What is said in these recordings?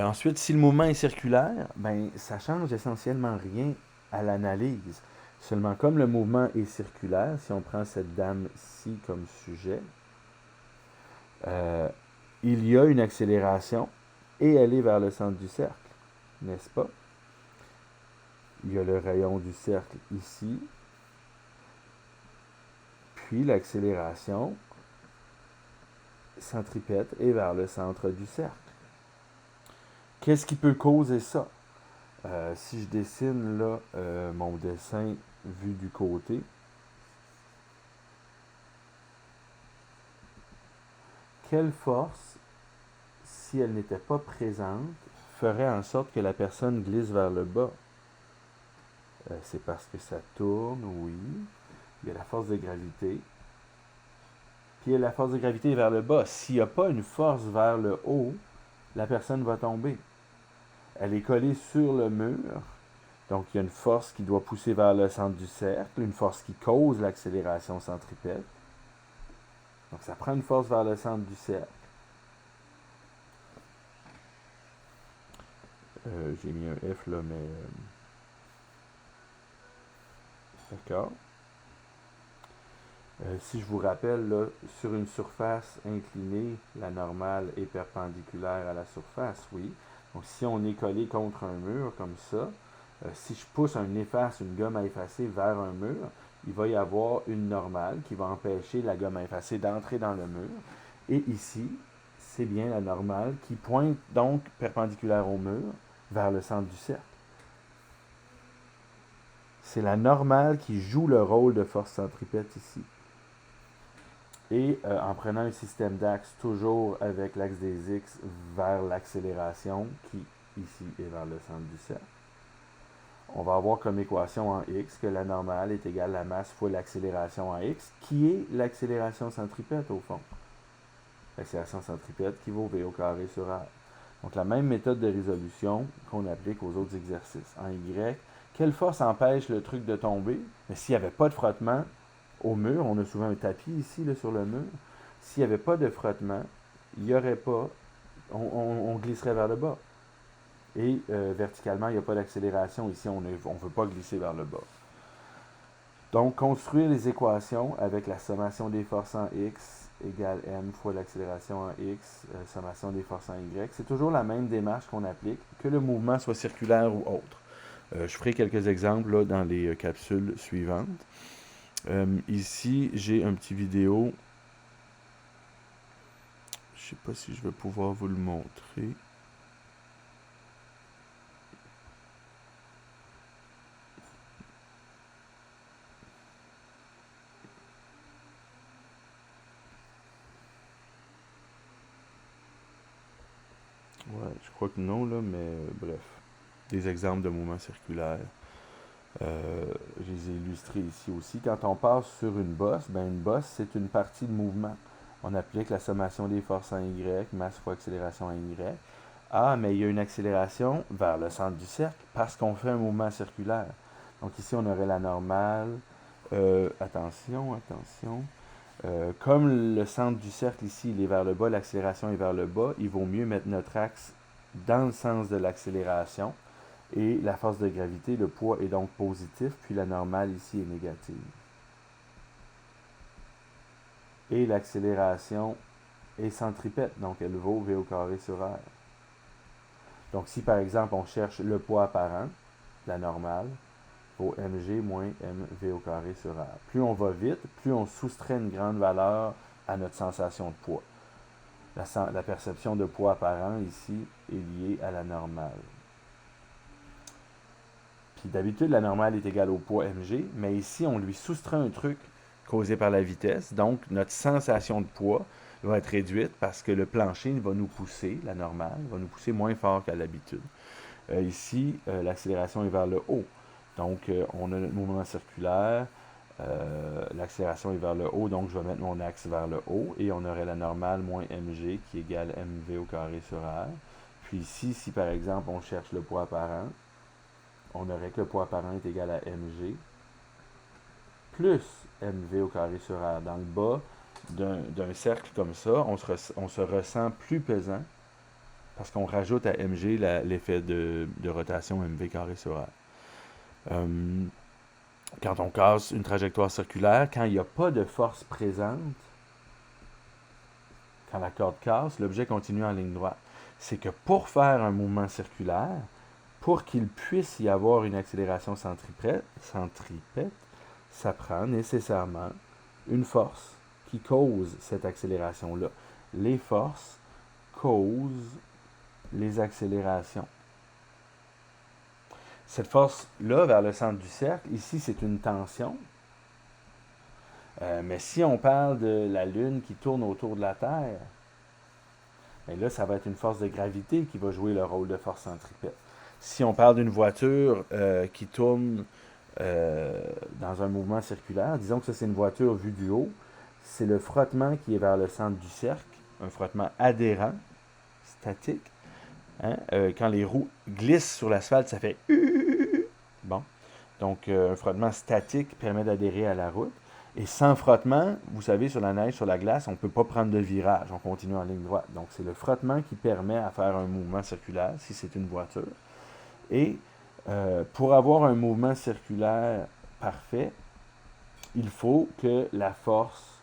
Ensuite, si le mouvement est circulaire, ben, ça change essentiellement rien à l'analyse. Seulement, comme le mouvement est circulaire, si on prend cette dame-ci comme sujet, euh, il y a une accélération et elle est vers le centre du cercle, n'est-ce pas? Il y a le rayon du cercle ici, puis l'accélération centripète est vers le centre du cercle. Qu'est-ce qui peut causer ça? Si je dessine là mon dessin vu du côté, quelle force, si elle n'était pas présente, ferait en sorte que la personne glisse vers le bas? C'est parce que ça tourne, oui. Il y a la force de gravité. Puis la force de gravité est vers le bas. S'il n'y a pas une force vers le haut, la personne va tomber. Elle est collée sur le mur. Donc il y a une force qui doit pousser vers le centre du cercle, une force qui cause l'accélération centripète. Donc ça prend une force vers le centre du cercle. J'ai mis un F là, mais... D'accord. Si je vous rappelle, là, sur une surface inclinée, la normale est perpendiculaire à la surface, oui. Donc si on est collé contre un mur comme ça, si je pousse une gomme à effacer vers un mur, il va y avoir une normale qui va empêcher la gomme à effacer d'entrer dans le mur. Et ici, c'est bien la normale qui pointe donc perpendiculaire au mur vers le centre du cercle. C'est la normale qui joue le rôle de force centripète ici. Et en prenant un système d'axes toujours avec l'axe des X vers l'accélération qui ici est vers le centre du cercle, on va avoir comme équation en X que la normale est égale à la masse fois l'accélération en X, qui est l'accélération centripète au fond. L'accélération centripète qui vaut V au carré sur R. Donc la même méthode de résolution qu'on applique aux autres exercices. En Y, quelle force empêche le truc de tomber? Mais s'il n'y avait pas de frottement au mur, on a souvent un tapis ici là, sur le mur, s'il n'y avait pas de frottement, il n'y aurait pas, on glisserait vers le bas. Et verticalement, il n'y a pas d'accélération. Ici, on ne veut pas glisser vers le bas. Donc, construire les équations avec la sommation des forces en X égale M fois l'accélération en X, sommation des forces en Y. C'est toujours la même démarche qu'on applique, que le mouvement soit circulaire ou autre. Je ferai quelques exemples là, dans les capsules suivantes. Ici, j'ai un petit vidéo. Je ne sais pas si je vais pouvoir vous le montrer. Ouais, je crois que non, là, mais bref. Des exemples de mouvements circulaires. Je les ai illustrés ici aussi. Quand on passe sur une bosse, ben une bosse, c'est une partie de mouvement. On applique la sommation des forces en Y, masse fois accélération en Y. Ah, mais il y a une accélération vers le centre du cercle parce qu'on fait un mouvement circulaire. Donc ici, on aurait la normale. Attention. Comme le centre du cercle ici, il est vers le bas, l'accélération est vers le bas, il vaut mieux mettre notre axe dans le sens de l'accélération. Et la force de gravité, le poids est donc positif, puis la normale ici est négative. Et l'accélération est centripète, donc elle vaut V au carré sur R. Donc si par exemple on cherche le poids apparent, la normale, vaut mg moins mv au carré sur R. Plus on va vite, plus on soustrait une grande valeur à notre sensation de poids. La perception de poids apparent ici est liée à la normale. Puis d'habitude, la normale est égale au poids mg, mais ici, on lui soustrait un truc causé par la vitesse. Donc, notre sensation de poids va être réduite parce que le plancher va nous pousser, la normale, va nous pousser moins fort qu'à l'habitude. Ici, l'accélération est vers le haut. Donc, on a notre mouvement circulaire. L'accélération est vers le haut, donc je vais mettre mon axe vers le haut. Et on aurait la normale moins mg qui égale mv au carré sur r. Puis ici, si par exemple, on cherche le poids apparent, on aurait que le poids apparent est égal à mg plus mv au carré sur r. Dans le bas d'un cercle comme ça, on se ressent plus pesant parce qu'on rajoute à mg l'effet de rotation mv carré sur r. Quand on casse une trajectoire circulaire, quand il n'y a pas de force présente, quand la corde casse, l'objet continue en ligne droite. C'est que pour faire un mouvement circulaire, pour qu'il puisse y avoir une accélération centripète, ça prend nécessairement une force qui cause cette accélération-là. Les forces causent les accélérations. Cette force-là, vers le centre du cercle, ici, c'est une tension. Mais si on parle de la Lune qui tourne autour de la Terre, bien là, ça va être une force de gravité qui va jouer le rôle de force centripète. Si on parle d'une voiture qui tourne dans un mouvement circulaire, disons que ça, c'est une voiture vue du haut, c'est le frottement qui est vers le centre du cercle, un frottement adhérent, statique. Hein? Quand les roues glissent sur l'asphalte, ça fait bon. Donc, un frottement statique permet d'adhérer à la route. Et sans frottement, vous savez, sur la neige, sur la glace, on ne peut pas prendre de virage. On continue en ligne droite. Donc, c'est le frottement qui permet à faire un mouvement circulaire, si c'est une voiture. Et pour avoir un mouvement circulaire parfait, il faut que la force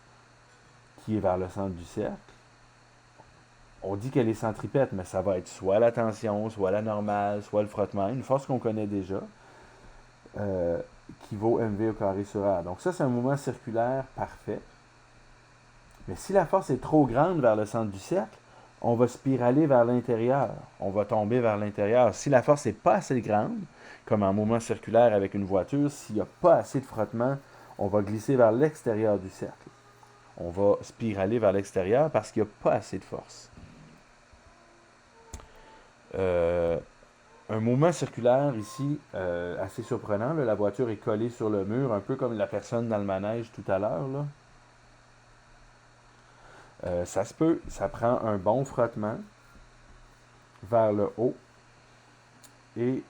qui est vers le centre du cercle, on dit qu'elle est centripète, mais ça va être soit la tension, soit la normale, soit le frottement, une force qu'on connaît déjà, qui vaut mv au carré sur r. Donc ça, c'est un mouvement circulaire parfait. Mais si la force est trop grande vers le centre du cercle, on va spiraler vers l'intérieur. On va tomber vers l'intérieur. Si la force n'est pas assez grande, comme en mouvement circulaire avec une voiture, s'il n'y a pas assez de frottement, on va glisser vers l'extérieur du cercle. On va spiraler vers l'extérieur parce qu'il n'y a pas assez de force. Un mouvement circulaire ici, assez surprenant. Là, la voiture est collée sur le mur, un peu comme la personne dans le manège tout à l'heure. Ça se peut, ça prend un bon frottement vers le haut. Et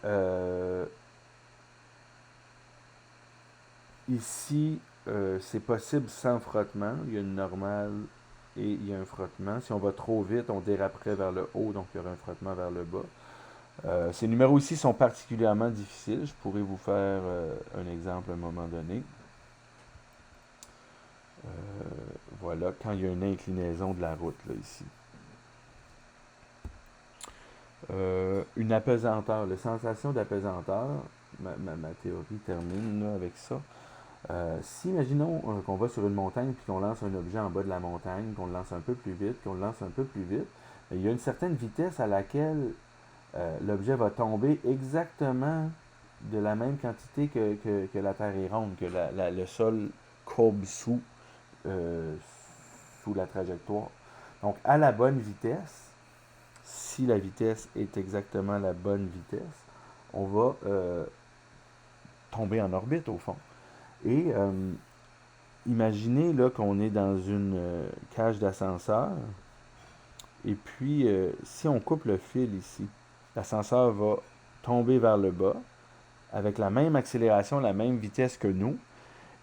ici, c'est possible sans frottement. Il y a une normale et il y a un frottement. Si on va trop vite, on déraperait vers le haut, donc il y aura un frottement vers le bas. Ces numéros ici sont particulièrement difficiles. Je pourrais vous faire un exemple à un moment donné. Voilà, quand il y a une inclinaison de la route, là, ici. Une apesanteur, la sensation d'apesanteur, ma théorie termine là, avec ça. Si, imaginons qu'on va sur une montagne puis qu'on lance un objet en bas de la montagne, qu'on le lance un peu plus vite, il y a une certaine vitesse à laquelle l'objet va tomber exactement de la même quantité que la Terre est ronde, que le sol courbe sous la trajectoire. Donc, à la bonne vitesse, si la vitesse est exactement la bonne vitesse, on va tomber en orbite, au fond. Et imaginez là, qu'on est dans une cage d'ascenseur, et puis si on coupe le fil ici, l'ascenseur va tomber vers le bas, avec la même accélération, la même vitesse que nous,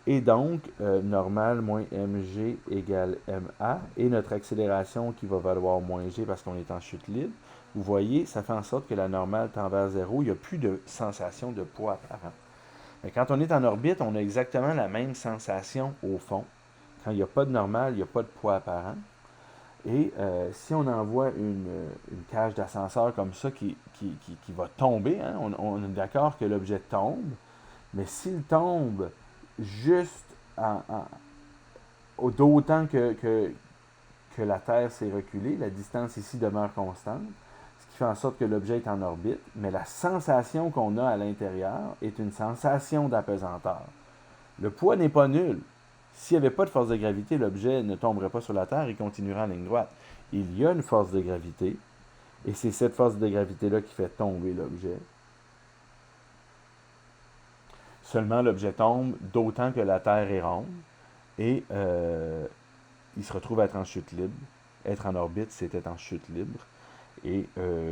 et donc, normal moins mg égale ma, et notre accélération qui va valoir moins g parce qu'on est en chute libre. Vous voyez, ça fait en sorte que la normale tend vers 0. Il n'y a plus de sensation de poids apparent. Mais quand on est en orbite, on a exactement la même sensation au fond. Quand il n'y a pas de normale, il n'y a pas de poids apparent. Et si on envoie une cage d'ascenseur comme ça qui va tomber, hein, on est d'accord que l'objet tombe, mais s'il tombe juste d'autant que la Terre s'est reculée, la distance ici demeure constante, ce qui fait en sorte que l'objet est en orbite, mais la sensation qu'on a à l'intérieur est une sensation d'apesanteur. Le poids n'est pas nul. S'il n'y avait pas de force de gravité, l'objet ne tomberait pas sur la Terre et continuerait en ligne droite. Il y a une force de gravité, et c'est cette force de gravité-là qui fait tomber l'objet. Seulement, l'objet tombe d'autant que la Terre est ronde, et il se retrouve à être en chute libre. Être en orbite, c'est être en chute libre. Et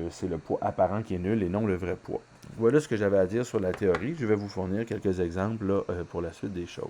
c'est le poids apparent qui est nul et non le vrai poids. Voilà ce que j'avais à dire sur la théorie. Je vais vous fournir quelques exemples là, pour la suite des choses.